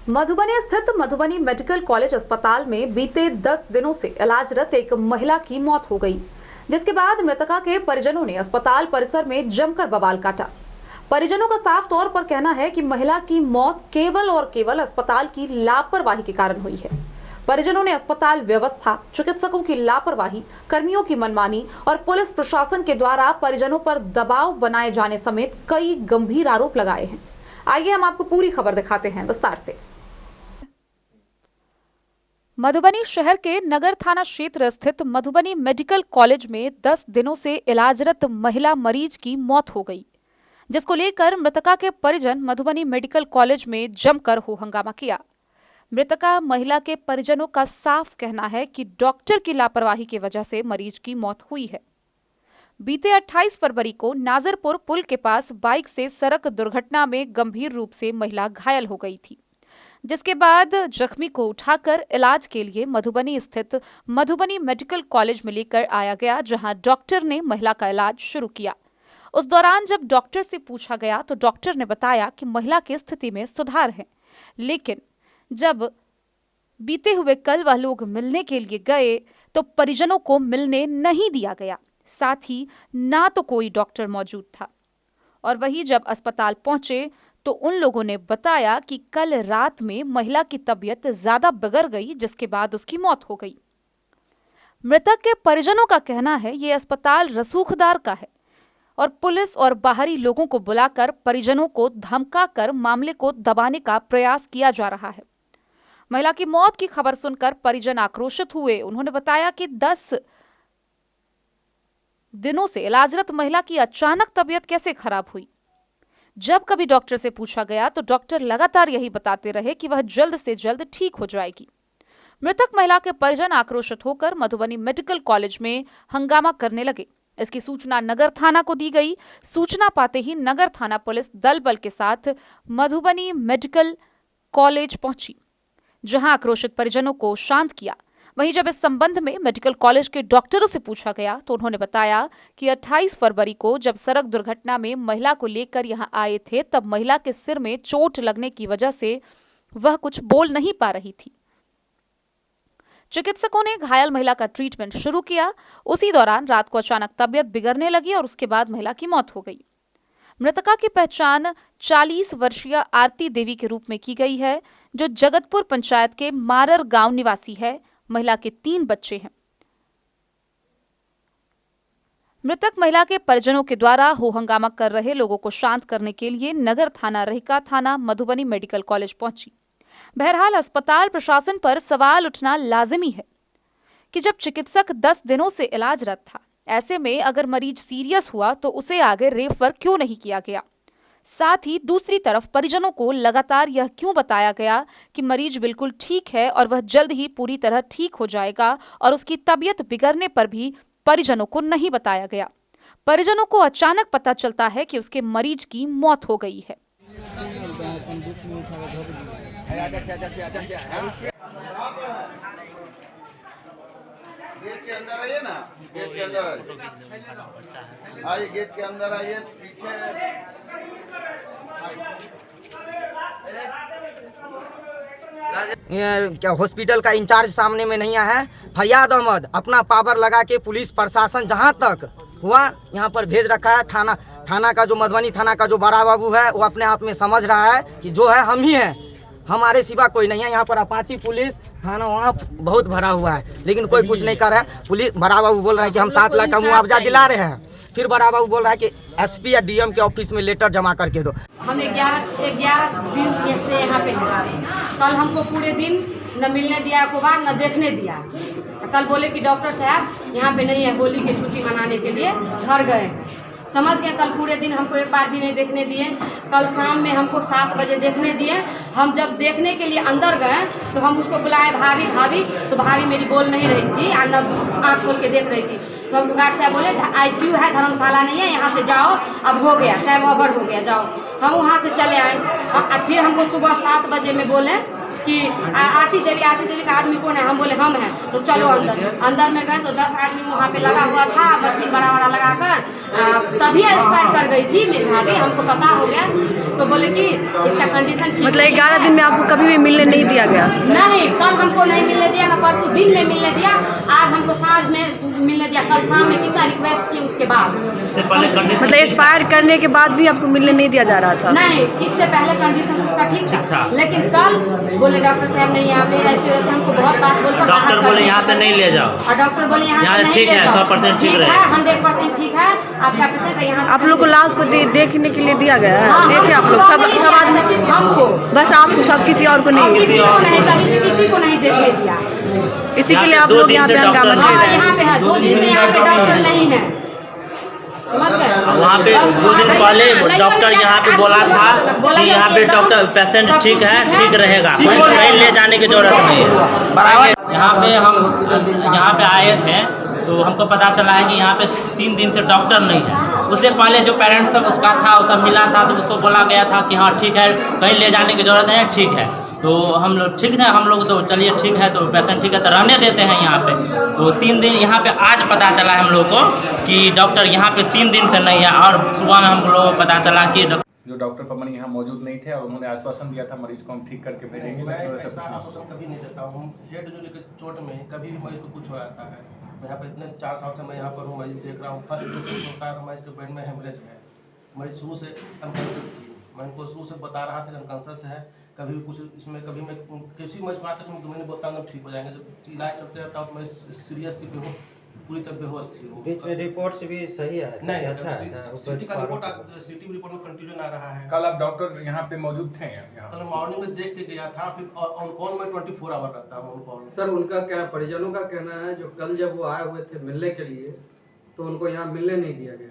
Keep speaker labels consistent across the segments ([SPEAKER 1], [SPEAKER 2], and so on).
[SPEAKER 1] मधुबनी स्थित Madhubani medical college अस्पताल में बीते 10 दिनों से इलाजरत एक महिला की मौत हो गई, जिसके बाद मृतका के परिजनों ने अस्पताल परिसर में जमकर बवाल काटा। परिजनों का साफ तौर पर कहना है कि महिला की मौत केवल और केवल अस्पताल की लापरवाही के कारण हुई है। परिजनों ने अस्पताल व्यवस्था, चिकित्सकों की लापरवाही, कर्मियों की मनमानी और पुलिस प्रशासन के द्वारा परिजनों पर दबाव बनाए जाने समेत कई गंभीर आरोप लगाए हैं। आइए हम आपको पूरी खबर दिखाते हैं विस्तार से। मधुबनी शहर के नगर थाना क्षेत्र स्थित मधुबनी मेडिकल कॉलेज में 10 दिनों से इलाजरत महिला मरीज की मौत हो गई, जिसको लेकर मृतका के परिजन मधुबनी मेडिकल कॉलेज में जमकर हो हंगामा किया। मृतका महिला के परिजनों का साफ कहना है कि डॉक्टर की लापरवाही की वजह से मरीज की मौत हुई है। बीते 28 फरवरी को नाजरपुर पुल के पास बाइक से सड़क दुर्घटना में गंभीर रूप से महिला घायल हो गई थी, जिसके बाद जख्मी को उठाकर इलाज के लिए मधुबनी स्थित मधुबनी मेडिकल कॉलेज में लेकर आया गया, जहां डॉक्टर ने महिला का इलाज शुरू किया। उस दौरान जब डॉक्टर से पूछा गया तो डॉक्टर ने बताया कि महिला की स्थिति में सुधार है, लेकिन जब बीते हुए कल वह लोग मिलने के लिए गए तो परिजनों को मिलने नहीं दिया गया, साथ ही ना तो कोई डॉक्टर मौजूद था। और वही जब अस्पताल पहुंचे तो उन लोगों ने बताया कि कल रात में महिला की तबीयत ज्यादा बिगड़ गई, जिसके बाद उसकी मौत हो गई। मृतक के परिजनों का कहना है ये अस्पताल रसूखदार का है और पुलिस और बाहरी लोगों को बुलाकर परिजनों को धमकाकर मामले को दबाने का प्रयास किया जा रहा है। महिला की मौत की खबर सुनकर परिजन आक्रोशित हुए। उन्होंने बताया कि 10 दिनों से इलाजरत महिला की अचानक तबीयत कैसे खराब हुई। जब कभी डॉक्टर से पूछा गया तो डॉक्टर लगातार यही बताते रहे कि वह जल्द से जल्द ठीक हो जाएगी। मृतक महिला के परिजन आक्रोशित होकर मधुबनी मेडिकल कॉलेज में हंगामा करने लगे। इसकी सूचना नगर थाना को दी गई। सूचना पाते ही नगर थाना पुलिस दल बल के साथ मधुबनी मेडिकल कॉलेज पहुंची, जहां आक्रोशित परिजनों को शांत किया। वहीं जब इस संबंध में मेडिकल कॉलेज के डॉक्टरों से पूछा गया तो उन्होंने बताया कि 28 फरवरी को जब सड़क दुर्घटना में महिला को लेकर यहां आए थे, तब महिला के सिर में चोट लगने की वजह से वह कुछ बोल नहीं पा रही थी। चिकित्सकों ने घायल महिला का ट्रीटमेंट शुरू किया। उसी दौरान रात को अचानक तबीयत बिगड़ने लगी और उसके बाद महिला की मौत हो गई। मृतका की पहचान 40 वर्षीय आरती देवी के रूप में की गई है, जो जगतपुर पंचायत के मारर गांव निवासी है। महिला के 3 बच्चे हैं। मृतक महिला के परिजनों के द्वारा हो हंगामा कर रहे लोगों को शांत करने के लिए नगर थाना रहिका थाना मधुबनी मेडिकल कॉलेज पहुंची। बहरहाल अस्पताल प्रशासन पर सवाल उठना लाजिमी है कि जब चिकित्सक 10 दिनों से इलाजरत था, ऐसे में अगर मरीज सीरियस हुआ तो उसे आगे रेफर क्यों नहीं किया गया। साथ ही दूसरी तरफ परिजनों को लगातार यह क्यों बताया गया कि मरीज बिल्कुल ठीक है और वह जल्द ही पूरी तरह ठीक हो जाएगा, और उसकी तबीयत बिगड़ने पर भी परिजनों को नहीं बताया गया। परिजनों को अचानक पता चलता है कि उसके मरीज की मौत हो गई है।
[SPEAKER 2] गेट के अंदर आइए ना, गेट के अंदर आइए, गेट के अंदर आइए, पीछे
[SPEAKER 3] क्या हॉस्पिटल का इंचार्ज सामने में नहीं आया है। फरियाद अहमद अपना पावर लगा के पुलिस प्रशासन जहां तक हुआ यहाँ पर भेज रखा है। थाना का जो मधुबनी थाना का जो बड़ा बाबू है वो अपने आप में समझ रहा है कि जो है हम ही हैं, हमारे सिवा कोई नहीं है। यहाँ पर अपाची पुलिस थाना वहाँ बहुत भरा हुआ है, लेकिन कोई कुछ नहीं कर रहा है। पुलिस बड़ा बाबू बोल रहा है कि हम 7 लाख का मुआवजा दिला रहे हैं, फिर बड़ा बाबू बोल रहा है कि एसपी या डीएम के ऑफिस में लेटर जमा करके दो।
[SPEAKER 4] हम 11 दिन से यहाँ पे हैं। कल हमको पूरे दिन न मिलने दिया को बार न देखने दिया। कल बोले कि डॉक्टर साहब यहाँ पे नहीं है, होली की छुट्टी मनाने के लिए घर गए हैं। समझ गए। कल पूरे दिन हमको एक बार भी नहीं देखने दिए। कल शाम में हमको 7 बजे देखने दिए। हम जब देखने के लिए अंदर गए तो हम उसको बुलाए भाभी भाभी, तो भाभी मेरी बोल नहीं रही थी, आँख खोल के देख रही थी। तो हमको गार्ड साहब बोले ICU है, धर्मशाला नहीं है, यहाँ से जाओ, अब हो गया, टाइम ओवर हो गया, जाओ। हम वहाँ से चले आए। फिर हमको सुबह 7 बजे में बोले कि आरती देवी का आदमी कौन है? हम बोले हम हैं। तो चलो अंदर में गए तो 10 आदमी वहाँ पे लगा हुआ था, मशीन बड़ा लगाकर तभी एक्सपायर कर गई थी मेरी भाभी। हमको पता हो गया तो बोले कि इसका कंडीशन ठीक
[SPEAKER 5] मतलब
[SPEAKER 4] नहीं
[SPEAKER 5] 11
[SPEAKER 4] है।
[SPEAKER 5] दिन में आपको कभी भी मिलने नहीं दिया गया?
[SPEAKER 4] नहीं, कल हमको नहीं मिलने दिया, ना परसों दिन में मिलने दिया, आज हमको सांझ में मिलने दिया, कल शाम में कितना रिक्वेस्ट की उसके बाद।
[SPEAKER 5] मतलब एक्सपायर करने के बाद भी आपको मिलने नहीं दिया जा रहा था?
[SPEAKER 4] नहीं, इससे पहले कंडीशन उसका ठीक था, लेकिन कल बोले डॉक्टर साहब नहीं यहाँ पे ऐसे वैसे हमको बहुत बात बोलकर
[SPEAKER 6] डॉक्टर बोले यहाँ से नहीं ले जाओ,
[SPEAKER 4] और डॉक्टर बोले यहाँ से नहीं
[SPEAKER 6] ठीक
[SPEAKER 4] ले
[SPEAKER 6] है,
[SPEAKER 4] जाओ,
[SPEAKER 6] 100% ठीक
[SPEAKER 4] है,
[SPEAKER 6] रहेगा।
[SPEAKER 4] 100% ठीक है, आपका पेशेंट है यहाँ।
[SPEAKER 5] आप लोग को लाश को देखने के लिए दिया गया है?
[SPEAKER 4] हाँ,
[SPEAKER 5] देखे आप लोग
[SPEAKER 4] हमको
[SPEAKER 5] सब
[SPEAKER 4] नहीं
[SPEAKER 5] सब
[SPEAKER 4] दिया,
[SPEAKER 5] आदमी?
[SPEAKER 4] सिर्फ हमको,
[SPEAKER 5] बस आपको, सब किसी और को
[SPEAKER 4] और
[SPEAKER 5] नहीं?
[SPEAKER 4] किसी को नहीं, कभी से किसी को नहीं देखने दिया।
[SPEAKER 5] इसी के लिए आप
[SPEAKER 6] 2
[SPEAKER 5] लोग
[SPEAKER 6] दिन
[SPEAKER 5] यहाँ
[SPEAKER 6] से
[SPEAKER 5] पे हंगामा
[SPEAKER 6] डॉक्टर
[SPEAKER 5] कर
[SPEAKER 4] हाँ,
[SPEAKER 5] रहे हैं?
[SPEAKER 4] यहाँ पे है, 2 दिन से यहाँ पे डॉक्टर नहीं है, समझ गए?
[SPEAKER 6] वहाँ पे 2 दिन पहले डॉक्टर यहाँ पे बोला था कि यहाँ पे डॉक्टर पेशेंट ठीक है, ठीक रहेगा, कहीं ले जाने की जरूरत नहीं है। यहाँ पे आए थे तो हमको पता चला है कि यहाँ पे 3 दिन से डॉक्टर नहीं है। उससे पहले जो पेरेंट्स सब उसका था वो सब मिला था तो उसको बोला गया था कि हाँ ठीक है, कहीं ले जाने की जरूरत है, ठीक है। तो हम लोग ठीक है, हम लोग तो चलिए ठीक है, तो पेशेंट ठीक है तो रहने देते हैं यहाँ पे। तो 3 दिन यहाँ पे आज पता चला है हम लोग को कि डॉक्टर यहाँ पे 3 दिन से नहीं है, और सुबह में हम लोग को पता चला कि
[SPEAKER 7] जो डॉक्टर पवन यहाँ मौजूद नहीं थे और उन्होंने आश्वासन दिया था मरीज को हम ठीक करके भेजेंगे।
[SPEAKER 8] मैं
[SPEAKER 7] लेकिन वैसा
[SPEAKER 8] ऐसा
[SPEAKER 7] कुछ नहीं।
[SPEAKER 8] आश्वासन कभी नहीं देता हूँ। हेड इंजरी के चोट में कभी भी मरीज को कुछ हो जाता है। मैं यहाँ पे इतने 4 साल से मैं यहाँ पर हूँ, मरीज देख रहा हूँ। फर्स्ट पेशेंट होता है तो मरीज के बेड में हेमरेज है, मरीज शुरू से अनकॉन्शियस थी, मैं उनको शुरू से बता रहा था कि अनकॉन्शियस है, कभी भी कुछ इसमें कभी मैं किसी मरीज को आता है मैंने बोलता हूँ ठीक हो जाएंगे। जब इलाज चलते रहता हूँ मरीज सीरियस थी, पूरी तरह बेहोश थी वो।
[SPEAKER 9] बीच में रिपोर्ट भी सही है?
[SPEAKER 8] नहीं,
[SPEAKER 9] अच्छा है ना?
[SPEAKER 8] सिटी का रिपोर्ट, सिटी रिपोर्ट में कंफ्यूजन आ रहा है।
[SPEAKER 7] कल आप डॉक्टर यहाँ पे मौजूद थे यहाँ?
[SPEAKER 8] कल मॉर्निंग में देख के गया था, फिर ऑन कॉल में 24 आवर रहता हूँ ऑन कॉल।
[SPEAKER 9] सर उनका क्या, परिजनों का कहना है जो कल जब वो आए हुए थे मिलने के लिए तो उनको यहाँ मिलने नहीं दिया गया?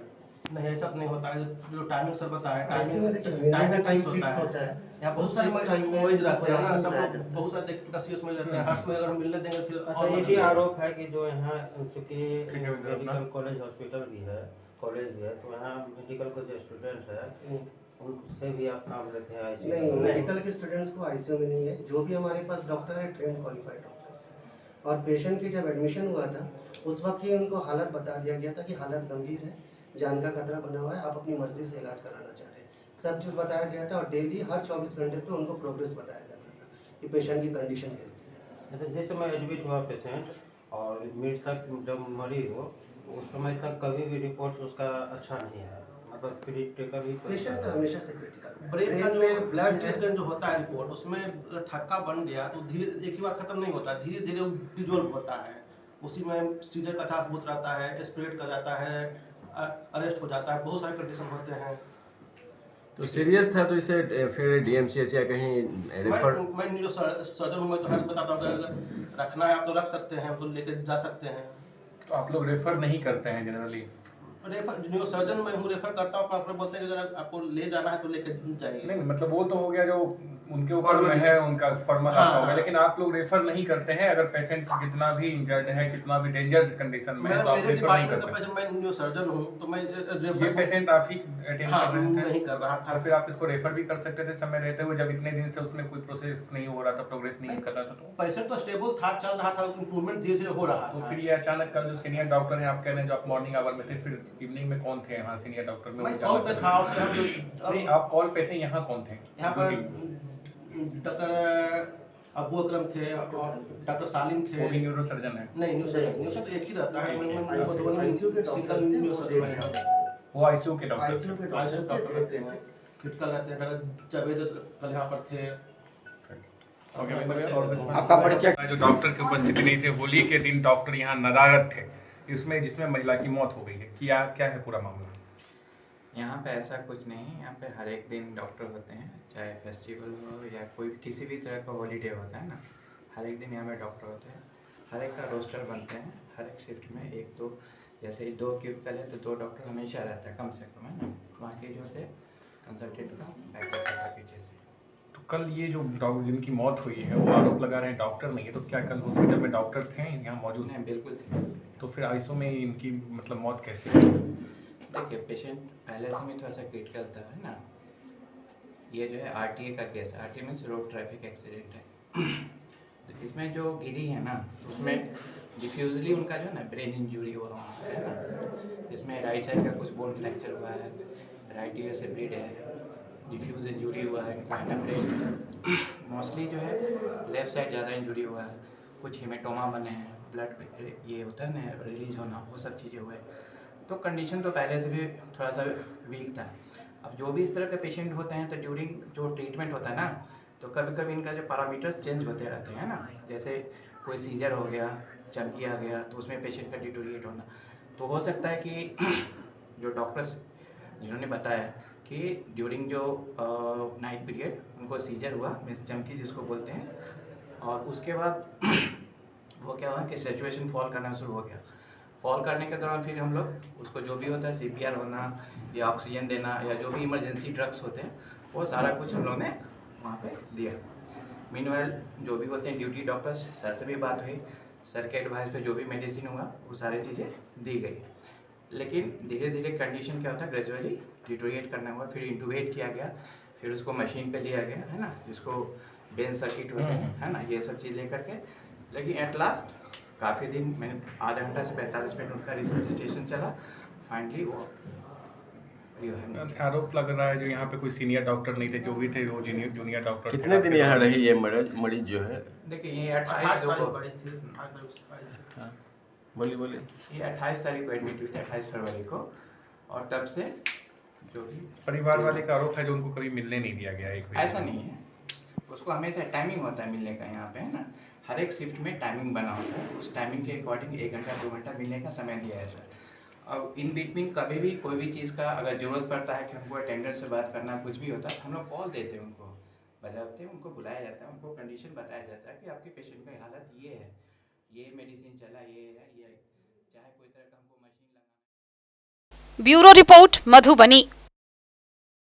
[SPEAKER 8] नहीं, ऐसा नहीं होता है, जो टाइमिंग सर बताया,
[SPEAKER 9] टाइमिंग
[SPEAKER 8] फिक्स होता है। यहाँ बहुत सारे मरीज रहते हैं ना, सब बहुत सारे कितना सीरियस मरीज रहते हैं, हर्ष में अगर हम मिलने देंगे फिर।
[SPEAKER 9] अच्छा, ये भी आरोप है कि जो यहाँ चूँकि मेडिकल कॉलेज हॉस्पिटल भी है, कॉलेज भी है, तो यहाँ मेडिकल के जो स्टूडेंट है उनसे भी आप काम लेते हैं?
[SPEAKER 10] नहीं, मेडिकल के स्टूडेंट्स को आईसीयू में नहीं है। जो भी हमारे पास डॉक्टर है ट्रेन क्वालिफाइड डॉक्टर्स हैं। और पेशेंट की जब एडमिशन हुआ था उस वक्त ही उनको हालत बता दिया गया था कि हालत गंभीर है, जान का खतरा बना हुआ है, आप अपनी मर्जी से इलाज कराना चाह रहे हैं, सब चीज़ बताया गया था। और डेली हर 24 घंटे पे उनको प्रोग्रेस बताया जाता था कि पेशेंट की कंडीशन कैसी है।
[SPEAKER 9] अच्छा, जिस समय एडमिट हुआ पेशेंट और मिड तक जब मरी हो उस समय तक कभी भी रिपोर्ट उसका अच्छा नहीं है, मतलब क्रिटिकल ही
[SPEAKER 10] पेशेंट का हमेशा से क्रिटिकल
[SPEAKER 8] ब्रेन का जो ब्लड स्कैन जो होता है रिपोर्ट, उसमें थक्का बन गया तो धीरे एक ही बार खत्म नहीं होता, धीरे धीरे डिजोल्व होता है। उसी में सीजर का चांस बहुत रहता है, स्प्रेड कर जाता है, अरेस्ट हो जाता है, बहुत सारे कंडीशन होते हैं।
[SPEAKER 11] तो सीरियस था तो इसे फिर डीएमसीएच या कहीं रेफर?
[SPEAKER 8] मैं न्यूरो सर्जन हूँ, मैं तो हर बताता हूँ अगर रखना है आप तो रख सकते हैं, तो लेके जा सकते हैं।
[SPEAKER 7] तो आप लोग रेफर नहीं करते हैं जनरली?
[SPEAKER 8] रेफर न्यूरो सर्जन मैं हूँ, रेफर करता हूँ, अपने बोलते हैं कि अगर आपको ले जाना है तो लेके जाइए।
[SPEAKER 7] नहीं, मतलब वो तो हो गया जो उनके ऊपर में है, उनका फॉर्मल
[SPEAKER 8] हाँ,
[SPEAKER 7] होगा, लेकिन आप लोग रेफर नहीं करते हैं अगर पेशेंट कितना भी इंजर्ड है, कितना भी डेंजर्ड कंडीशन में है तो आप रेफर नहीं करते?
[SPEAKER 8] मैं न्यूरो सर्जन हूँ तो मैं
[SPEAKER 7] ये पेशेंट आप ही अटेंड कर रहे थे?
[SPEAKER 8] नहीं कर रहा था।
[SPEAKER 7] और फिर आप इसको रेफर भी कर सकते थे समय रहते हुए, जब इतने दिन से उसमें कोई प्रोसेस नहीं हो रहा था, प्रोग्रेस नहीं कर रहा था? तो
[SPEAKER 8] पेशेंट तो स्टेबल था, चल रहा था, इम्प्रूवमेंट धीरे धीरे हो रहा
[SPEAKER 7] तो
[SPEAKER 8] था।
[SPEAKER 7] फिर ये अचानक कल जो सीनियर डॉक्टर हैं आप कह रहे हैं जो आप मॉर्निंग आवर में थे, फिर इवनिंग में कौन थे यहाँ सीनियर डॉक्टर में?
[SPEAKER 8] मैं कॉल पे था, उससे हम
[SPEAKER 7] नहीं, आप कॉल पे थे, यहाँ कौन थे?
[SPEAKER 8] यहाँ पर डॉक्टर अबू अकरम थे और डॉक्टर सालिम थे।
[SPEAKER 7] वो भी न्यूरो सर्जन है?
[SPEAKER 8] नहीं, न्यूरो तो एक ही रहता है,
[SPEAKER 10] आईसीयू के डॉक्टर्स थे,
[SPEAKER 7] वो आईसीयू के डॉक्टर
[SPEAKER 10] आईसीयू के डॉक्टर्स
[SPEAKER 8] रहते हैं, क्रिटिकल रहते हैं। जावेद कल यहाँ पर थे।
[SPEAKER 7] आपका परिचय? जो डॉक्टर की उपस्थिति नहीं थे, होली के दिन डॉक्टर यहाँ नदारत थे, इसमें जिसमें महिला की मौत हो गई है, क्या है पूरा मामला?
[SPEAKER 12] यहाँ पे ऐसा कुछ नहीं है, यहाँ पे हर एक दिन डॉक्टर होते हैं, चाहे फेस्टिवल हो या कोई किसी भी तरह का हॉलीडे होता है ना, हर एक दिन यहाँ पे डॉक्टर होते हैं। हर एक का रोस्टर बनते हैं, हर एक शिफ्ट में 1-2, जैसे 2 क्यूबिकल है तो 2 डॉक्टर हमेशा रहता है कम से कम, है ना। बाकी जो थे कंसल्टेंट का बैकअप करता है पीछे से।
[SPEAKER 7] तो कल ये जो जिनकी मौत हुई है वो आरोप लगा रहे हैं डॉक्टर नहीं है, तो क्या कल हॉस्पिटल में डॉक्टर थे यहाँ मौजूद?
[SPEAKER 12] नहीं, बिल्कुल थे।
[SPEAKER 7] तो फिर आईसीयू में इनकी मतलब मौत कैसे हुई?
[SPEAKER 12] देखिए, पेशेंट पहले से भी थोड़ा सा क्रिटिकल था, है ना। ये जो है RTA का केस है, RTA means road traffic accident है। तो इसमें जो गिरी है ना, तो उसमें डिफ्यूजली उनका जो है ना ब्रेन इंजरी हुआ है ना। इसमें राइट साइड का कुछ बोन फ्रैक्चर हुआ है, राइट ईयर से ब्लीड है, डिफ्यूज इंजरी हुआ है स्पाइनल ब्रेन मोस्टली जो है लेफ्ट साइड ज़्यादा इंजरी हुआ है, कुछ हेमेटोमा बने हैं, ब्लड ये होता है ना रिलीज होना, वो सब चीज़ें हुए। तो कंडीशन तो पहले से भी थोड़ा सा वीक था। अब जो भी इस तरह के पेशेंट होते हैं तो ड्यूरिंग जो ट्रीटमेंट होता है ना, तो कभी कभी इनका जो पैरामीटर्स चेंज होते रहते हैं ना, जैसे कोई सीजर हो गया, चमकी आ गया, तो उसमें पेशेंट का डिटोरिएट होना। तो हो सकता है कि जो डॉक्टर्स जिन्होंने बताया कि ड्यूरिंग जो नाइट पीरियड उनको सीजर हुआ, मीन्स चमकी जिसको बोलते हैं, और उसके बाद वो क्या हुआ कि सैचुरेशन फॉल करना शुरू हो गया। फॉल करने के दौरान फिर हम लोग उसको जो भी होता है CPR होना या ऑक्सीजन देना या जो भी इमरजेंसी ड्रग्स होते हैं वो सारा कुछ हम लोग ने वहाँ पे दिया। मीनवाइल जो भी होते हैं ड्यूटी डॉक्टर्स, सर से भी बात हुई, सर के एडवाइस पे जो भी मेडिसिन हुआ वो सारी चीज़ें दी गई। लेकिन धीरे धीरे कंडीशन क्या होता है ग्रेजुअली डिटोरिएट करना हुआ, फिर इंटूबेट किया गया, फिर उसको मशीन पे लिया गया, है ना, जिसको बेन सर्किट होते हैं, है ना, ये सब चीज़ लेकर के। लेकिन एट लास्ट काफ़ी दिन मैंने आधा घंटा से 45 मिनट उनका रिससिटेशन चला, फाइनली वो
[SPEAKER 7] आरोप लग रहा है जो यहाँ पे कोई सीनियर डॉक्टर नहीं थे, जो भी थे वो जूनियर डॉक्टर।
[SPEAKER 11] कितने दिन यहाँ रही ये मरीज जो है?
[SPEAKER 12] देखिए ये 28 को
[SPEAKER 11] बोलिए
[SPEAKER 12] ये 28 तारीख को एडमिट हुई थी, 28 फरवरी को, और तब से जो भी
[SPEAKER 7] परिवार वाले का आरोप है जो उनको कभी मिलने नहीं दिया गया। एक
[SPEAKER 12] ऐसा नहीं है, उसको हमेशा टाइमिंग होता है मिलने का, यहाँ पे है ना, हर एक शिफ्ट में टाइमिंग बना होता है, उस टाइमिंग के अकॉर्डिंग 1 घंटा 2 घंटा मिलने का समय दिया है सर। और इन बिटवीन कभी भी कोई भी चीज़ का अगर ज़रूरत पड़ता है कि हमको अटेंडेंट से बात करना, कुछ भी होता है, हम लोग कॉल देते हैं, उनको बजाते हैं, उनको बुलाया जाता है, उनको कंडीशन बताया जाता है कि आपके पेशेंट का हालत ये है, ये मेडिसिन चला, ये है, ये चाहे कोई तरह का हमको मशीन लगा।
[SPEAKER 1] Bureau report Madhubani.